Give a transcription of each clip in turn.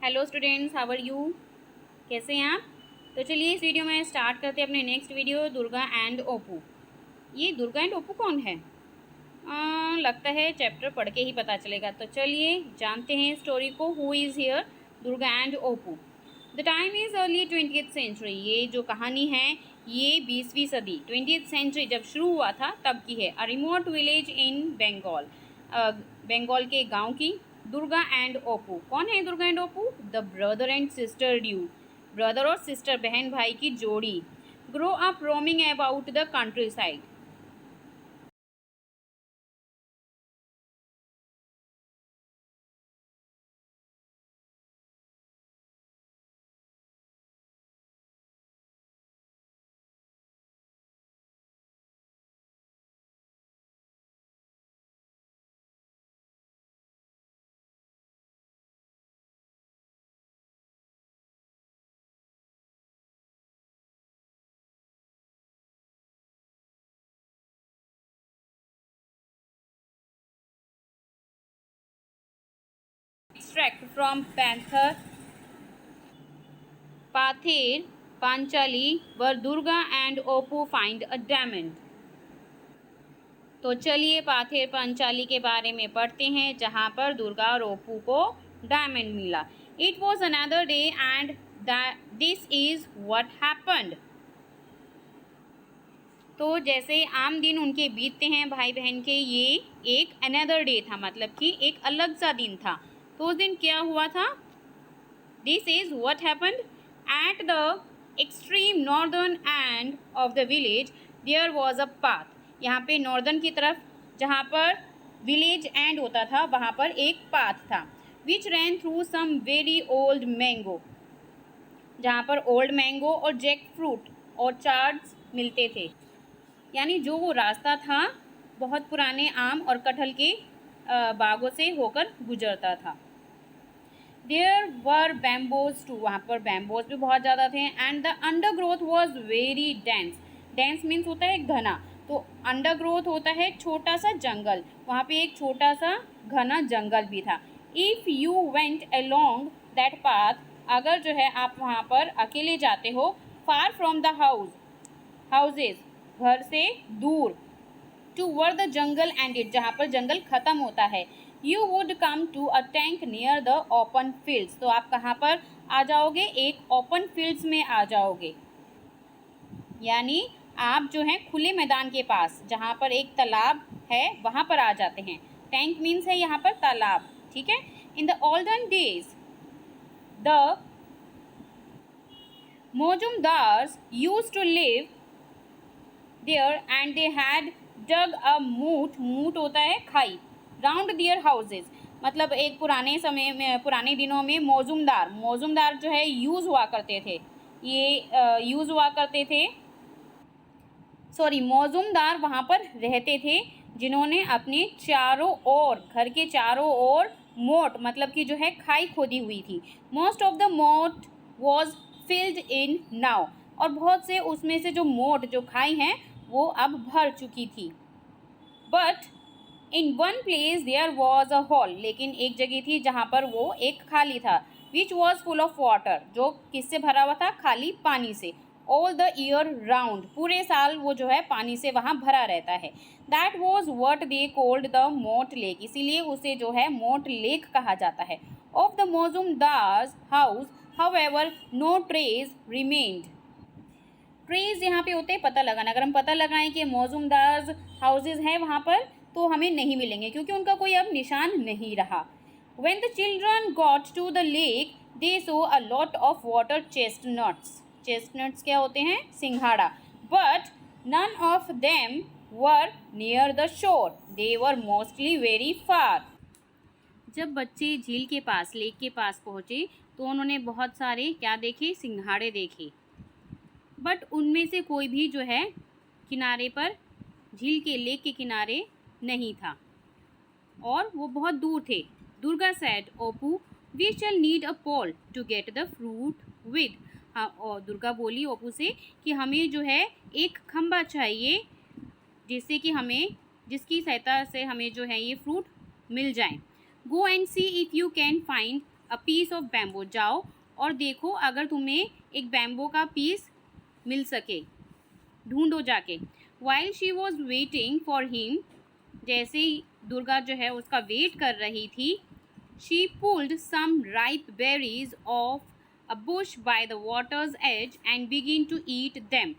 Hello students, how are you? कैसे हैं आप? तो चलिए इस वीडियो में स्टार्ट करते हैं अपने नेक्स्ट वीडियो दुर्गा एंड ओपू। ये दुर्गा एंड ओपू कौन है? लगता है चैप्टर पढ़ के ही पता चलेगा। तो चलिए जानते हैं स्टोरी को। Who is here? Durga and Opu. The time is early 20th century. ये जो कहानी है ये 20वीं सदी 20th सेंचुरी जब शुरू हुआ था तब की है। A remote village in Bengal, Bengal के गांव की। दुर्गा एंड ओपू। कौन है Durga and Opu? The brother and sister duo. Brother और सिस्टर, बहन भाई की जोड़ी। Grow up roaming about the countryside. Extract from Panther, Pather, Panchali, where Durga and Opu find a diamond. तो चलिए पाथेर पंचाली के बारे में पढ़ते हैं जहाँ पर दुर्गा और ओपू को डायमंड मिला। It was another day and this is what happened. तो जैसे आम दिन उनके बीतते हैं भाई बहन के, ये एक अनदर डे था, मतलब कि एक अलग सा दिन था। तो उस दिन क्या हुआ था? This is what happened. At the extreme northern end of the village there was a path. यहाँ पे नॉर्दर्न की तरफ जहाँ पर विलेज एंड होता था वहाँ पर एक पाथ था। Which ran through some very old mango, जहाँ पर ओल्ड मैंगो और जैक फ्रूट और चार्ड्स मिलते थे। यानी जो वो रास्ता था बहुत पुराने आम और कटहल के बागों से होकर गुजरता था। देयर वर बैम्बोज टू, वहाँ पर बैम्बोज भी बहुत ज़्यादा थे। And the under growth was very dense. Dense means होता है घना, तो अंडर ग्रोथ होता है छोटा सा जंगल। वहाँ पे एक छोटा सा घना जंगल भी था। If you went along that path, अगर जो है आप वहाँ पर अकेले जाते हो, फार फ्रॉम द हाउसेज, घर से दूर, to where the jungle ended, जहाँ पर जंगल खत्म होता है, you would come to a tank near the open fields. तो आप कहाँ पर आ जाओगे? एक ओपन फील्ड्स में आ जाओगे, यानी आप जो है खुले मैदान के पास जहाँ पर एक तालाब है वहाँ पर आ जाते हैं। टैंक मीन्स है यहाँ पर तालाब, ठीक है। In the olden days the Mojumdars used to live there and they had dug a moat, moat होता है खाई, राउंड देयर हाउसेज। मतलब एक पुराने समय में, पुराने दिनों में मौजूमदार जो है यूज़ हुआ करते थे, ये यूज़ हुआ करते थे, सॉरी मौजूमदार वहाँ पर रहते थे जिन्होंने अपने चारों ओर, घर के चारों ओर मोट, मतलब कि जो है खाई खोदी हुई थी। मोस्ट ऑफ द मोट वॉज फिल्ड इन नाउ, और बहुत से उसमें से जो मोट, जो खाई हैं, वो अब भर चुकी थी। But in one place there was a hole, लेकिन एक जगह थी जहाँ पर वो एक खाली था। Which was full of water, जो किससे भरा हुआ था? खाली पानी से। ऑल द ईयर राउंड, पूरे साल वो जो है पानी से वहाँ भरा रहता है। That was what they called the moat lake, इसीलिए उसे जो है मोट लेक कहा जाता है। Of the Mojumdars house however no trace remained. Trace यहाँ पे होते हैं पता लगाना। अगर हम पता लगाएं कि मौजूमदार हाउसेज हैं वहाँ पर, तो हमें नहीं मिलेंगे क्योंकि उनका कोई अब निशान नहीं रहा। When the children got to the lake, they saw a lot of water chestnuts. Chestnuts क्या होते हैं? सिंघाड़ा. But none of them were near the shore. They were mostly very far. जब बच्चे झील के पास, लेक के पास पहुँचे तो उन्होंने बहुत सारे क्या देखे? सिंघाड़े देखे। बट उनमें से कोई भी जो है किनारे पर, झील के, लेक के किनारे नहीं था और वो बहुत दूर थे। Durga said Opu, we shall need a pole to get the fruit with. हाँ, और दुर्गा बोली ओपू से कि हमें जो है एक खंबा चाहिए जिससे कि हमें, जिसकी सहायता से हमें जो है ये फ्रूट मिल जाए। Go and see if you can find a piece of bamboo, जाओ और देखो अगर तुम्हें एक बैम्बो का पीस मिल सके, ढूंढो जाके। While she was waiting for him, जैसे ही दुर्गा जो है उसका वेट कर रही थी, she pulled some ripe berries off a bush by the water's edge and begin to eat them.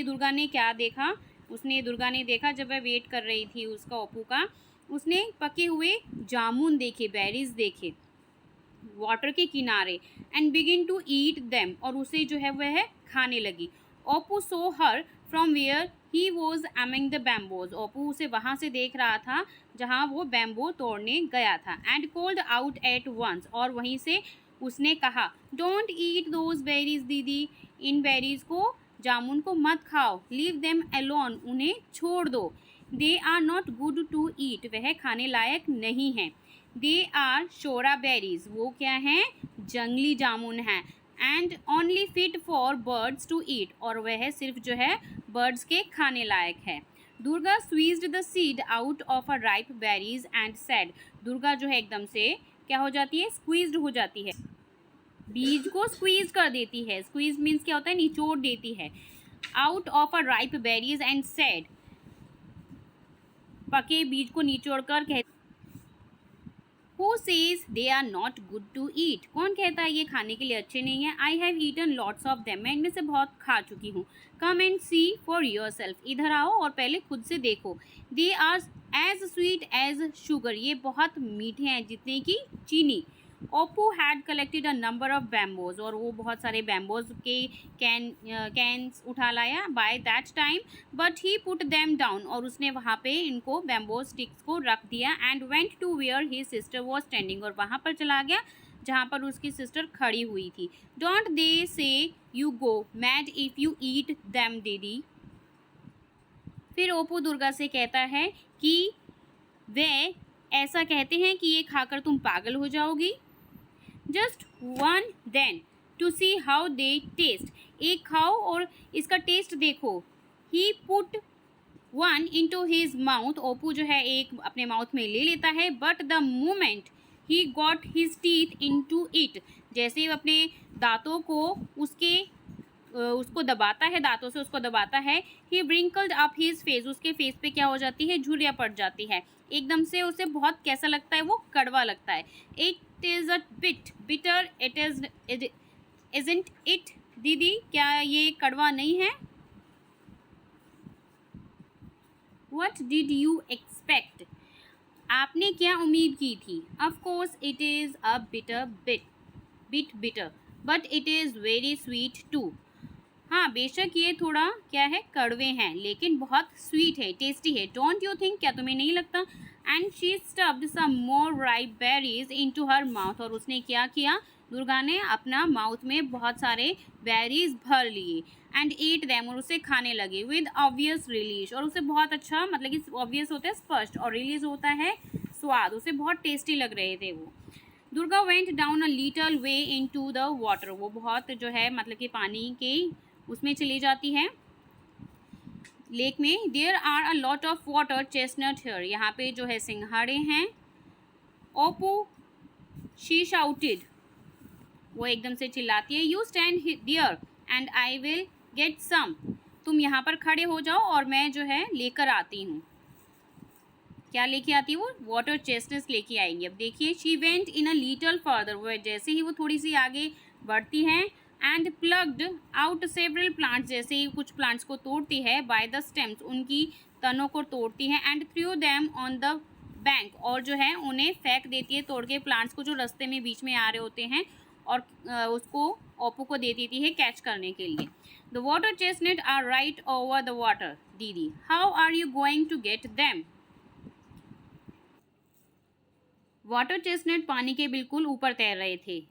Durga ने देखा जब वह वेट कर रही थी उसका ओप्पू का, उसने पके हुए जामुन देखे, बेरीज देखे वाटर के किनारे, and begin to eat them, और उसे जो है वह खाने लगी। Opu saw her from where he was among the bamboos, Opu उसे वहाँ से देख रहा था जहाँ वो बैम्बो तोड़ने गया था। And called out at once, और वहीं से उसने कहा, डोंट ईट दोज बेरीज दीदी, इन बेरीज को, जामुन को मत खाओ, लीव देम अलोन, उन्हें छोड़ दो, they are not good to eat, वह खाने लायक नहीं है। दे आर शोरा बेरीज, वो क्या हैं, जंगली जामुन हैं। And only fit for birds to eat, और वह सिर्फ जो है बर्ड्स के खाने लायक है। Durga squeezed the seed out of a ripe berries and said, Durga जो है एकदम से क्या हो जाती है, स्क्वीज्ड हो जाती है, बीज को स्क्वीज कर देती है। स्क्वीज मीन्स क्या होता है, निचोड़ देती है। Out of a ripe berries and said, पके बीज को निचोड़ कर कहती, Who says they are not good to eat? कौन कहता है ये खाने के लिए अच्छे नहीं है? I have eaten lots of them, मैं इनमें से बहुत खा चुकी हूँ। Come and see for yourself, इधर आओ और पहले खुद से देखो। They are as sweet as sugar, ये बहुत मीठे हैं जितने की चीनी। Opu had collected a number of bamboos, और वो बहुत सारे बैम्बोज के कैंस उठा लाया by that time, but he put them down, और उसने वहाँ पे इनको बैम्बो स्टिक्स को रख दिया। And went to where his sister was standing, और वहाँ पर चला गया जहाँ पर उसकी सिस्टर खड़ी हुई थी। डोंट दे से you go mad if you eat them दीदी, फिर ओप्पू दुर्गा से कहता है कि वे ऐसा कहते हैं कि ये खाकर तुम पागल हो जाओगी। Just one then to see how they taste, एक खाओ और इसका टेस्ट देखो। He put one into his mouth, Opu जो है एक अपने माउथ में ले लेता है। But the moment he got his teeth into it, जैसे ही अपने दांतों को उसको दबाता है, दांतों से उसको दबाता है, ही ब्रिंकल्ड अप हिज फेस, उसके फेस पे क्या हो जाती है, झुर्रियाँ पड़ जाती है। एकदम से उसे बहुत कैसा लगता है, वो कड़वा लगता है। It is a bit bitter, isn't it दीदी, क्या ये कड़वा नहीं है? वट डिड यू एक्सपेक्ट, आपने क्या उम्मीद की थी? Of course it is a bitter bit bitter, but it is very sweet too, हाँ बेशक ये थोड़ा क्या है, कड़वे हैं, लेकिन बहुत स्वीट है, टेस्टी है। डोंट यू थिंक, क्या तुम्हें नहीं लगता? And she stuffed some more ripe berries into her mouth, और उसने क्या किया, दुर्गा ने अपना माउथ में बहुत सारे बेरीज भर लिए। एंड ईट दैम, और उसे खाने लगे। विद ऑब्वियस रिलीश, और उसे बहुत अच्छा, मतलब कि ऑब्वियस होता है स्पष्ट, और रिलीज होता है स्वाद, उसे बहुत टेस्टी लग रहे थे वो। Durga went down a little way into the water, वो बहुत जो है मतलब कि पानी के उसमें चली जाती है, लेक में। There are a lot of water chestnut here, यहाँ पे जो है सिंघाड़े हैं। ओप्पू शी शाउटेड, वो एकदम से चिल्लाती है, you stand there and I will get some, तुम यहाँ पर खड़े हो जाओ और मैं जो है लेकर आती हूँ। क्या लेके आती है वो? वाटर चेस्टनट्स लेके आएंगी। अब देखिए, she went in a little further, वो जैसे ही वो थोड़ी सी आगे बढ़ती हैं, and plucked out several plants, जैसे ही कुछ प्लांट्स को तोड़ती है, बाय द स्टेम्स, उनकी तनों को तोड़ती हैं। And through them on the bank, और जो है उन्हें फेंक देती है तोड़ के प्लांट्स को जो रास्ते में बीच में आ रहे होते हैं, और उसको ओप्पू को दे देती है कैच करने के लिए। The water chestnut are right over the water दीदी, how are you going to get them? Water chestnut पानी के बिल्कुल ऊपर तैर रहे थे।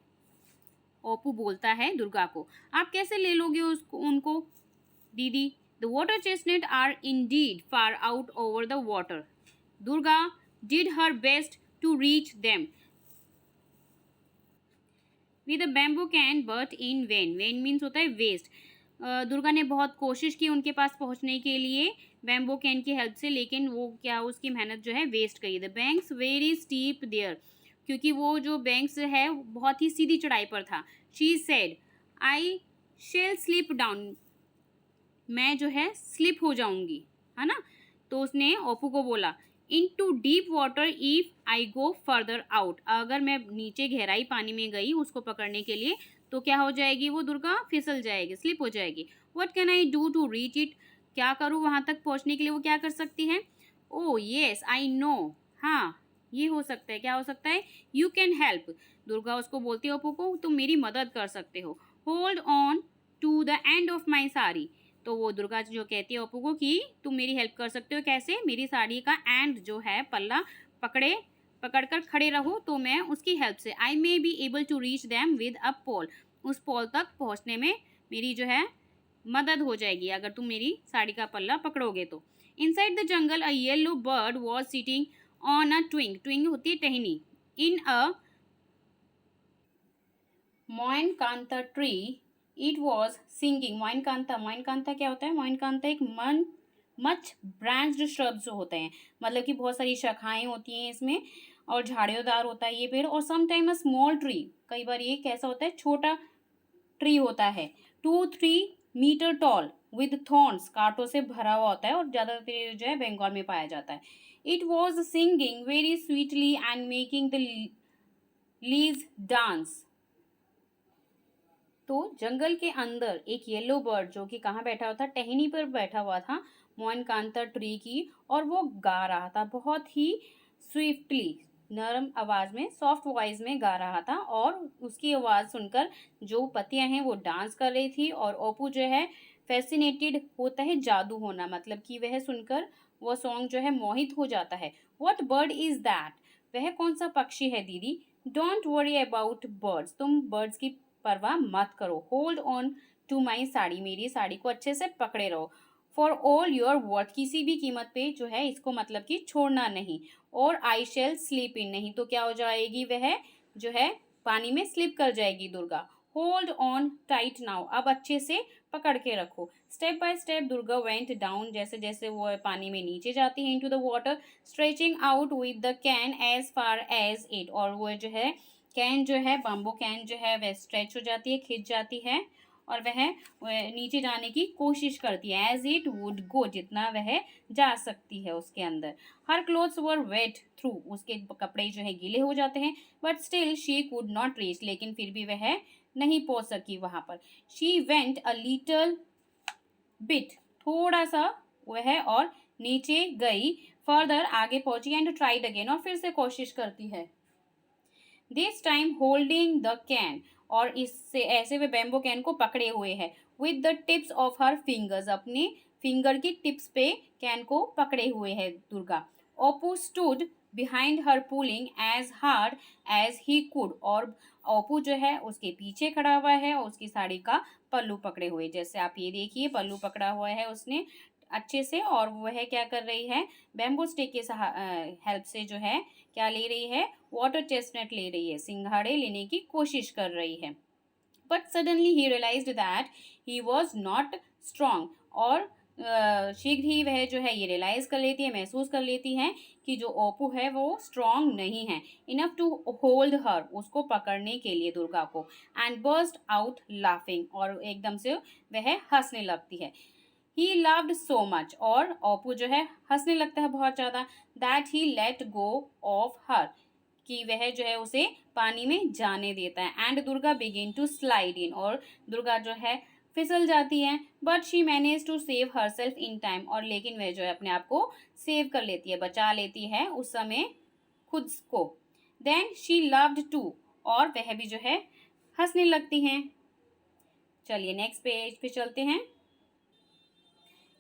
ओप्पू बोलता है दुर्गा को, आप कैसे ले लोगे उनको दीदी? The water chestnut are indeed far out over the water, Durga did her best to reach them with a bamboo cane but in vain, vain means होता है वेस्ट। दुर्गा ने बहुत कोशिश की उनके पास पहुंचने के लिए बैम्बो कैन की हेल्प से, लेकिन वो क्या, उसकी मेहनत जो है वेस्ट गई। The banks very steep there, क्योंकि वो जो बैंक है बहुत ही सीधी चढ़ाई पर था। She said I shall slip down, मैं जो है स्लिप हो जाऊंगी, है ना। तो उसने ओप्पू को बोला into deep water if I go further out, अगर मैं नीचे गहराई पानी में गई उसको पकड़ने के लिए तो क्या हो जाएगी, वो दुर्गा फिसल जाएगी, स्लिप हो जाएगी। What can I do to reach it, क्या करूँ वहां तक पहुंचने के लिए, वो क्या कर सकती है। ओ येस आई नो, हाँ ये हो सकता है, क्या हो सकता है, यू कैन हेल्प, दुर्गा उसको बोलती है ओप्पू को, तुम मेरी मदद कर सकते हो। Hold on to the end of my sari, तो वो दुर्गा जो कहती है ओप्पू को कि तुम मेरी हेल्प कर सकते हो, कैसे, मेरी साड़ी का एंड जो है पल्ला पकड़कर खड़े रहो तो मैं उसकी हेल्प से, I may be able to reach them with a pole, उस पोल तक पहुंचने में मेरी जो है मदद हो जाएगी अगर तुम मेरी साड़ी का पल्ला पकड़ोगे तो। Inside the jungle a yellow bird was sitting on a twig, twig होती है टहनी, in a moinkanta tree it was singing. मोइनकांता क्या होता है, मोइनकांता एक मच ब्रांच्ड श्रब्स होते हैं, मतलब कि बहुत सारी शाखाएं होती हैं इसमें और झाड़ियों होता है ये पेड़, और समटाइम अ स्मॉल ट्री, कई बार ये कैसा होता है छोटा ट्री होता है, 2-3 मीटर टॉल विद थॉर्न्स, कांटों से भरा हुआ होता है और ज्यादातर जो है बंगाल में पाया जाता है। It was singing very sweetly and making the leaves dance. तो जंगल के अंदर एक येलो बर्ड जो कि कहाँ बैठा हुआ था, टहनी पर बैठा हुआ था मोइनकांता ट्री की, और वो गा रहा था बहुत ही स्विफ्टली, नरम आवाज में, सॉफ्ट वॉइस में गा रहा था, और उसकी आवाज सुनकर जो पत्तियां हैं वो डांस कर रही थी, और ओप्पू जो है फैसिनेटेड होता है, जादू होना, मतलब कि वह सुनकर वो सॉन्ग जो है मोहित हो जाता है। व्हाट बर्ड इज दैट, वह कौन सा पक्षी है दीदी। डोंट वरी अबाउट बर्ड्स, तुम बर्ड्स की परवाह मत करो। Hold on to my sari, मेरी साड़ी को अच्छे से पकड़े रहो। फॉर ऑल योर वर्थ, किसी भी कीमत पे जो है इसको मतलब कि छोड़ना नहीं। और आई शेल स्लीप इन, नहीं तो क्या हो जाएगी, वह जो है पानी में स्लिप कर जाएगी Durga. Hold on tight now, अब अच्छे से पकड़ के रखो। Step by step Durga went down, जैसे जैसे वो पानी में नीचे जाती है, into the water, stretching out with the cane as far as it, और वो जो है कैन जो है, बम्बू कैन जो है वह स्ट्रेच हो जाती है, खिंच जाती है, और वह नीचे जाने की कोशिश करती है, एज इट वुड गो, जितना वह जा सकती है उसके अंदर। हर क्लोथ्स वर वेट थ्रू, उसके कपड़े जो है गीले हो जाते हैं, but still she could not reach, लेकिन फिर भी वह नहीं पहुंच सकी वहां पर। She went a little bit, थोड़ा सा वह और नीचे गई, फर्दर आगे पहुंची, एंड ट्राइड अगेन, और फिर से कोशिश करती है, this time holding the can, और इससे ऐसे वे बैम्बो कैन को पकड़े हुए है, with the tips of her fingers, अपने फिंगर की टिप्स पे कैन को पकड़े हुए है Durga. Opu stood behind her pulling as hard as he could, और ओपू जो है उसके पीछे खड़ा हुआ है और उसकी साड़ी का पल्लू पकड़े हुए, जैसे आप ये देखिए पल्लू पकड़ा हुआ है उसने अच्छे से, और वह क्या कर रही है, बैम्बू स्टिक के हेल्प से जो है क्या ले रही है, वाटर चेस्टनट ले रही है, सिंघाड़े लेने की कोशिश कर रही है। But suddenly he realised that he was not strong, और शीघ्र ही वह जो है ये रियलाइज कर लेती है, महसूस कर लेती है कि जो ओप्पू है वो स्ट्रॉन्ग नहीं है इनफ टू होल्ड हर, उसको पकड़ने के लिए दुर्गा को, एंड बर्स्ट आउट लाफिंग, और एकदम से वह हंसने लगती है। ही लव्ड सो मच, और ओप्पू जो है हंसने लगता है बहुत ज़्यादा, that he let go of her, कि वह जो है उसे पानी में जाने देता है, and Durga begin to slide in, और दुर्गा जो है फिसल जाती है, but she manage to save herself in time, और लेकिन वह जो है अपने आप को सेव कर लेती है, बचा लेती है उस समय खुद को। देन शी लव्ड टू, और वह भी जो है हंसने लगती हैं। चलिए नेक्स्ट पेज पे चलते हैं।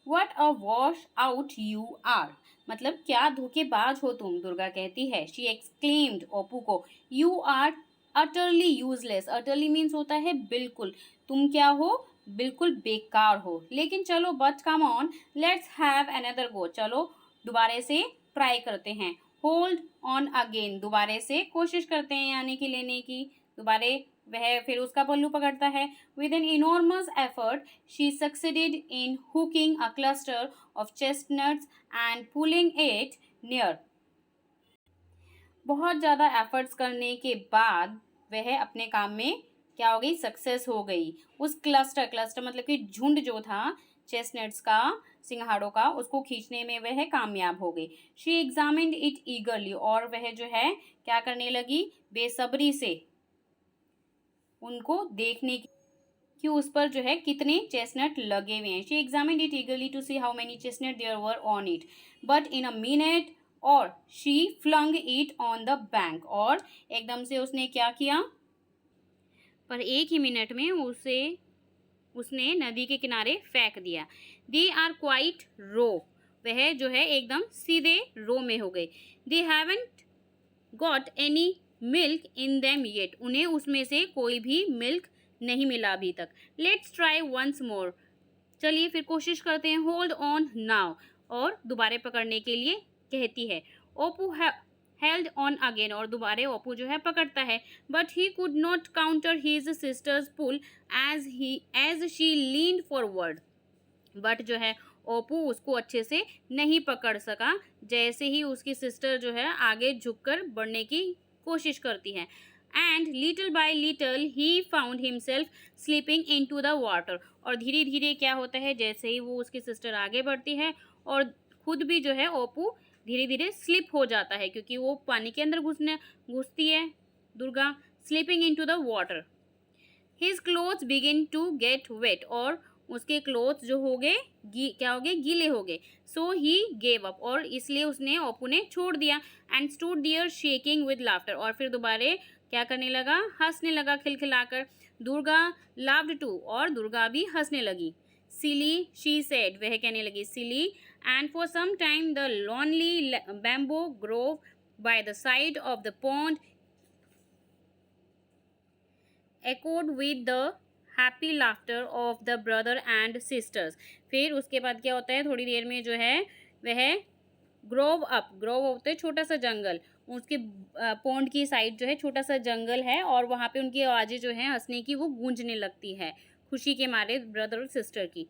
What a washout you are, मतलब क्या धोखेबाज हो तुम, दुर्गा कहती है। शी एक्सक्लेम्ड ओप्पू को, you are utterly useless, utterly means होता है बिल्कुल, तुम क्या हो, बिल्कुल बेकार हो। लेकिन चलो but come on let's have another go, चलो दोबारे से ट्राई करते हैं। होल्ड ऑन अगेन, दोबारे से कोशिश करते हैं यानी कि लेने की, दोबारे वह फिर उसका पल्लू पकड़ता है। With an enormous effort she succeeded in hooking a cluster of chestnuts and pulling it near, बहुत ज़्यादा एफर्ट्स करने के बाद वह अपने काम में क्या हो गई, सक्सेस हो गई। उस क्लस्टर मतलब कि झुंड जो था चेस्टनट्स का, सिंघाड़ों का, उसको खींचने में वह कामयाब हो गई। शी एग्जामिन्ड इट ईगरली, और वह जो है क्या करने लगी, बेसब्री से उनको देखने की कि उस पर जो है कितने चेस्टनट लगे हुए हैं। She examined it eagerly to see how many chestnut there were on it, but in a minute और she flung it on the bank, और एकदम से उसने क्या किया, पर एक ही मिनट में उसने नदी के किनारे फेंक दिया। दे आर क्वाइट रो, वह जो है एकदम सीधे रो में हो गए। दे haven't got any milk in them yet, उन्हें उसमें से कोई भी मिल्क नहीं मिला अभी तक। लेट्स ट्राई वंस मोर, चलिए फिर कोशिश करते हैं। होल्ड ऑन नाउ, और दोबारे पकड़ने के लिए कहती है। ओपू हेल्ड ऑन अगेन, और दोबारे ओपू जो है पकड़ता है। But he could not counter his sister's pull as she leaned forward, but जो है ओपू उसको अच्छे से नहीं पकड़ सका, जैसे ही उसकी सिस्टर जो है आगे झुककर बढ़ने की कोशिश करती है। And little by little he found himself slipping into the water, और धीरे धीरे क्या होता है, जैसे ही वो उसकी सिस्टर आगे बढ़ती है और खुद भी जो है ओपू धीरे धीरे स्लिप हो जाता है, क्योंकि वो पानी के अंदर घुसती है Durga, slipping into the water. His clothes begin to get wet, और उसके क्लोथ्स जो हो गए क्या हो गए, गीले हो गए। सो ही गेव अप, और इसलिए उसने ओपू ने छोड़ दिया। And stood there shaking with laughter, और फिर दोबारे क्या करने लगा, हंसने लगा खिलखिलाकर। दुर्गा लाफ्ड टू, और दुर्गा भी हंसने लगी। सिली शी सेड, वह कहने लगी silly. And for some time the lonely bamboo grove by the side of the pond echoed with the happy laughter of the brother and sisters। फिर उसके बाद क्या होता है, थोड़ी देर में जो है वह ग्रोव होते है छोटा सा जंगल, उसके पौंड की साइड जो है छोटा सा जंगल है, और वहाँ पे उनकी आवाज़ें जो हैं हंसने की वो गूंजने लगती है खुशी के मारे ब्रदर और सिस्टर की।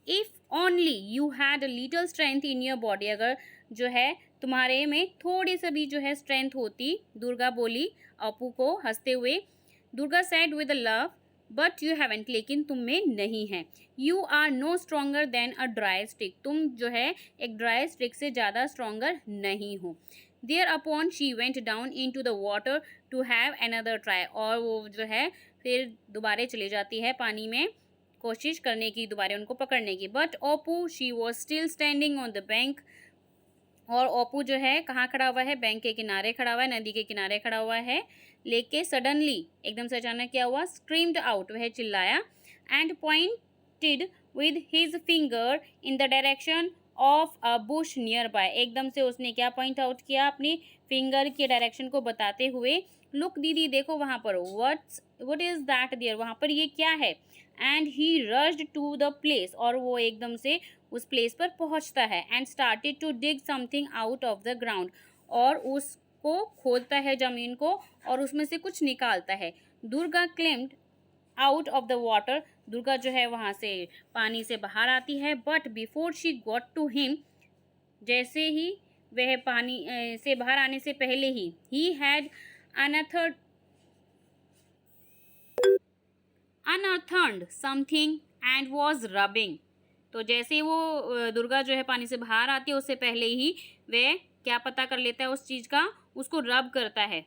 If only you had a little strength in your body, अगर जो है तुम्हारे में थोड़ी सा भी जो है स्ट्रेंथ होती, दुर्गा बोली अपू को हंसते हुए। Durga said with love, but you haven't, लेकिन तुम में नहीं है। You are no stronger than a dry stick, तुम जो है एक ड्राई स्टिक से ज़्यादा स्ट्रोंगर नहीं हो। Thereupon she went down into the water to have another try, और वो जो है फिर दोबारे चली जाती है पानी में कोशिश करने की, दोबारा उनको पकड़ने की। But ओपू she was still standing on the bank, और ओपू जो है कहाँ खड़ा हुआ है, बैंक के किनारे खड़ा हुआ है, नदी के किनारे खड़ा हुआ है। लेके सडनली एकदम से अचानक क्या हुआ, स्क्रीम्ड आउट, वह चिल्लाया। And pointed with his finger in the direction of a Bush near by, एकदम से उसने क्या पॉइंट आउट किया, अपनी फिंगर के डायरेक्शन को बताते हुए। लुक दीदी देखो वहाँ पर, व्हाट इज दैट देयर, वहाँ पर ये क्या है। And he rushed to the place, और वो एकदम से उस प्लेस पर पहुंचता है। And started to dig something out of the ground, और उसको खोदता है ज़मीन को और उसमें से कुछ निकालता है। Durga climbed out of the water, Durga जो है वहाँ से पानी से बाहर आती है। But before she got to him, जैसे ही वह पानी से बाहर आने से पहले ही had unearthed something and was rubbing, तो जैसे वो दुर्गा जो है पानी से बाहर आती है उससे पहले ही वह क्या पता कर लेता है उस चीज़ का, उसको रब करता है।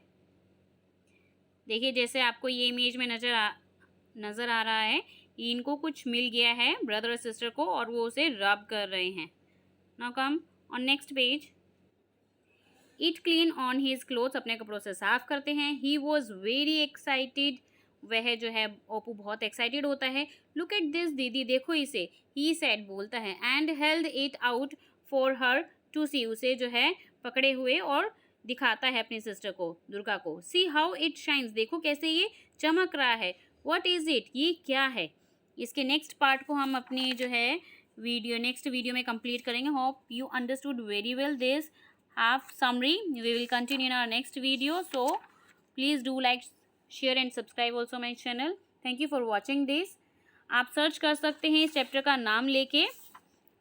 देखिए जैसे आपको ये इमेज में नज़र आ रहा है, इनको कुछ मिल गया है ब्रदर और सिस्टर को, और वो उसे रब कर रहे हैं। Now come on next page. It clean on his clothes, अपने कपड़ों से साफ करते हैं। ही वॉज वेरी एक्साइटेड, वह जो है ओपू बहुत एक्साइटेड होता है। लुक एट दिस दीदी देखो इसे, ही सेड बोलता है। And held it out for her to see, उसे जो है पकड़े हुए और दिखाता है अपनी सिस्टर को, दुर्गा को। सी हाउ इट शाइन्स, देखो कैसे ये चमक रहा है। व्हाट इज़ इट, ये क्या है। इसके नेक्स्ट पार्ट को हम अपनी जो है नेक्स्ट वीडियो में कंप्लीट करेंगे। Hope you understood very well this half summary. We will continue in our next video, so please do like, share and subscribe also my channel. Thank you for watching this. आप search कर सकते हैं इस chapter का नाम लेके,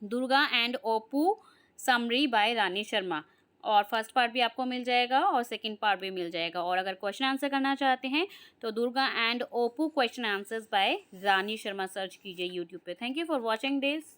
Durga and Opu summary by Rani Sharma. और first part भी आपको मिल जाएगा और सेकंड पार्ट भी मिल जाएगा। और अगर क्वेश्चन आंसर करना चाहते हैं तो Durga and Opu question answers by Rani Sharma search कीजिए यूट्यूब पे। Thank you for watching this.